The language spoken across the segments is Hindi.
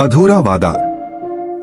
अधूरा वादा।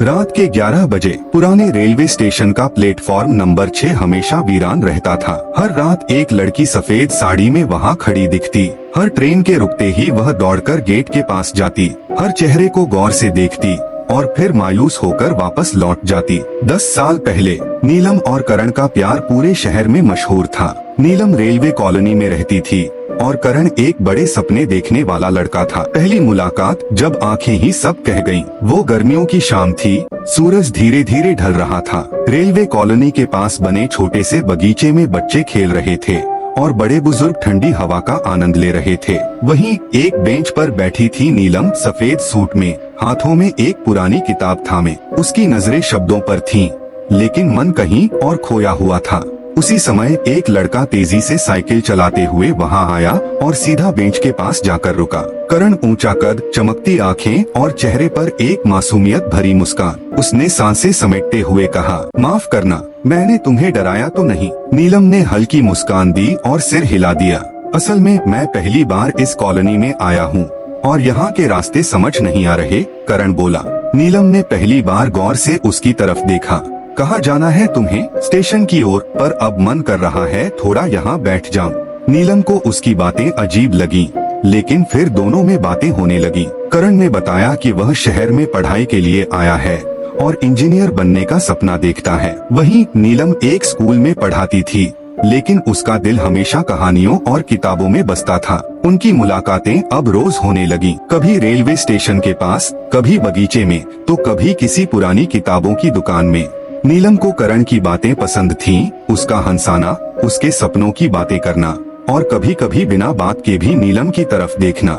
रात के 11 बजे पुराने रेलवे स्टेशन का प्लेटफॉर्म नंबर 6 हमेशा वीरान रहता था। हर रात एक लड़की सफेद साड़ी में वहाँ खड़ी दिखती। हर ट्रेन के रुकते ही वह दौड़कर गेट के पास जाती, हर चेहरे को गौर से देखती और फिर मायूस होकर वापस लौट जाती। 10 साल पहले नीलम और करण का प्यार पूरे शहर में मशहूर था। नीलम रेलवे कॉलोनी में रहती थी और करण एक बड़े सपने देखने वाला लड़का था। पहली मुलाकात जब आंखें ही सब कह गईं। वो गर्मियों की शाम थी, सूरज धीरे धीरे ढल रहा था। रेलवे कॉलोनी के पास बने छोटे से बगीचे में बच्चे खेल रहे थे और बड़े बुजुर्ग ठंडी हवा का आनंद ले रहे थे। वहीं एक बेंच पर बैठी थी नीलम, सफेद सूट में, हाथों में एक पुरानी किताब थामे। उसकी नजरें शब्दों पर थीं, लेकिन मन कहीं और खोया हुआ था। उसी समय एक लड़का तेजी से साइकिल चलाते हुए वहां आया और सीधा बेंच के पास जाकर रुका। करण ऊंचा कद, चमकती आंखें और चेहरे पर एक मासूमियत भरी मुस्कान। उसने सांसें समेटते हुए कहा, माफ करना, मैंने तुम्हें डराया तो नहीं? नीलम ने हल्की मुस्कान दी और सिर हिला दिया। असल में मैं पहली बार इस कॉलोनी में आया हूँ और यहाँ के रास्ते समझ नहीं आ रहे, करण बोला। नीलम ने पहली बार गौर से उसकी तरफ देखा। कहाँ जाना है तुम्हें? स्टेशन की ओर, पर अब मन कर रहा है थोड़ा यहाँ बैठ जाऊं। नीलम को उसकी बातें अजीब लगी, लेकिन फिर दोनों में बातें होने लगी। करण ने बताया कि वह शहर में पढ़ाई के लिए आया है और इंजीनियर बनने का सपना देखता है। वहीं नीलम एक स्कूल में पढ़ाती थी, लेकिन उसका दिल हमेशा कहानियों और किताबों में बसता था। उनकी मुलाकातें अब रोज होने लगी, कभी रेलवे स्टेशन के पास, कभी बगीचे में, तो कभी किसी पुरानी किताबों की दुकान में। नीलम को करण की बातें पसंद थीं, उसका हंसाना, उसके सपनों की बातें करना और कभी कभी बिना बात के भी नीलम की तरफ देखना।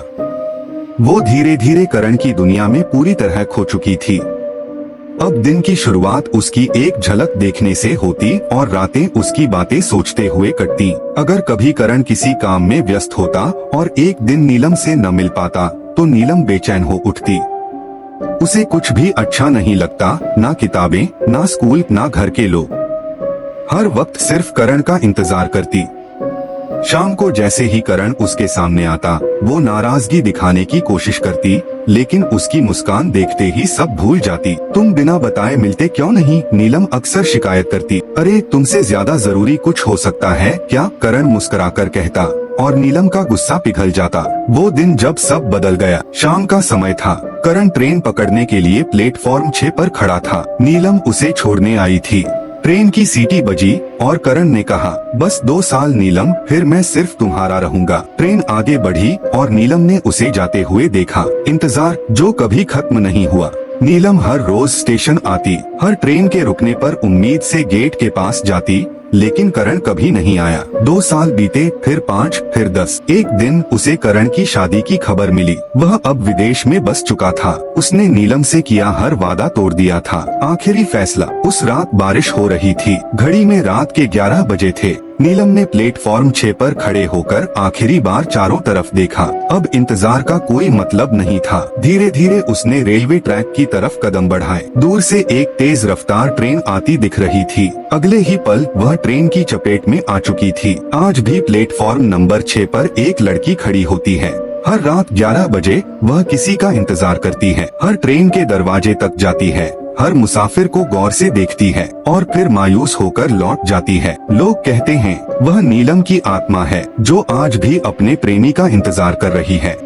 वो धीरे धीरे करण की दुनिया में पूरी तरह खो चुकी थी। अब दिन की शुरुआत उसकी एक झलक देखने से होती और रातें उसकी बातें सोचते हुए कटती। अगर कभी करण किसी काम में व्यस्त होता और एक दिन नीलम से न मिल पाता तो नीलम बेचैन हो उठती। उसे कुछ भी अच्छा नहीं लगता, ना किताबें, ना स्कूल, ना घर के लोग। हर वक्त सिर्फ करण का इंतजार करती। शाम को जैसे ही करण उसके सामने आता, वो नाराजगी दिखाने की कोशिश करती, लेकिन उसकी मुस्कान देखते ही सब भूल जाती। तुम बिना बताए मिलते क्यों नहीं? नीलम अक्सर शिकायत करती। अरे तुमसे ज्यादा जरूरी कुछ हो सकता है क्या? करण मुस्कुराकर कहता और नीलम का गुस्सा पिघल जाता। वो दिन जब सब बदल गया। शाम का समय था। करण ट्रेन पकड़ने के लिए प्लेटफॉर्म 6 पर खड़ा था। नीलम उसे छोड़ने आई थी। ट्रेन की सीटी बजी और करण ने कहा, बस 2 साल नीलम, फिर मैं सिर्फ तुम्हारा रहूंगा। ट्रेन आगे बढ़ी और नीलम ने उसे जाते हुए देखा। इंतजार जो कभी खत्म नहीं हुआ। नीलम हर रोज स्टेशन आती, हर ट्रेन के रुकने पर उम्मीद से गेट के पास जाती, लेकिन करण कभी नहीं आया। 2 साल बीते, फिर 5, फिर 10। एक दिन उसे करण की शादी की खबर मिली। वह अब विदेश में बस चुका था। उसने नीलम से किया हर वादा तोड़ दिया था। आखिरी फैसला। उस रात बारिश हो रही थी। घड़ी में रात के 11 बजे थे। नीलम ने प्लेटफॉर्म 6 पर खड़े होकर आखिरी बार चारों तरफ देखा। अब इंतजार का कोई मतलब नहीं था। धीरे धीरे उसने रेलवे ट्रैक की तरफ कदम बढ़ाए। दूर से एक तेज रफ्तार ट्रेन आती दिख रही थी। अगले ही पल वह ट्रेन की चपेट में आ चुकी थी। आज भी प्लेटफॉर्म नंबर 6 पर एक लड़की खड़ी होती है। हर रात 11 बजे वह किसी का इंतजार करती है। हर ट्रेन के दरवाजे तक जाती है, हर मुसाफिर को गौर से देखती है और फिर मायूस होकर लौट जाती है। लोग कहते हैं वह नीलम की आत्मा है जो आज भी अपने प्रेमी का इंतजार कर रही है।